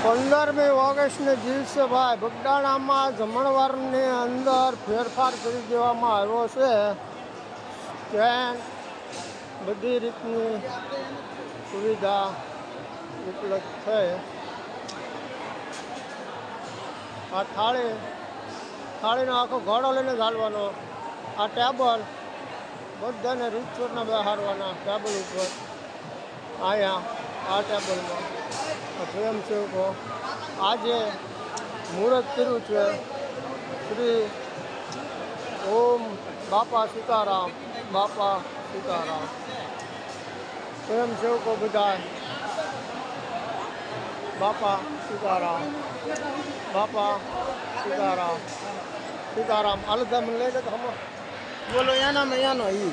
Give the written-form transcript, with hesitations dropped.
15મી ઓગસ્ટને દિવસે ભાઈ બગદાણામાં જમણવારની અંદર ફેરફાર કરી દેવામાં આવ્યો છે. ત્યાં બધી રીતની સુવિધા ઉપલબ્ધ છે. આ થાળીનો આખો ઘોડો લઈને ચાલવાનો. આ ટેબલ બધાને રીતસરના બેહારવાના ટેબલ ઉપર. અહીંયા આ ટેબલમાં સ્વયંસેવકો આજે મુહૂર્ત કર્યું છે. શ્રી ઓમ બાપા સીતારામ, બાપા સીતારામ. સ્વયંસેવકો બધા બાપા સીતારામ, બાપા સીતારામ, સીતારામ. આલુદા મને લઈ જતો હમણાં બોલો એના મેં એનો ઈ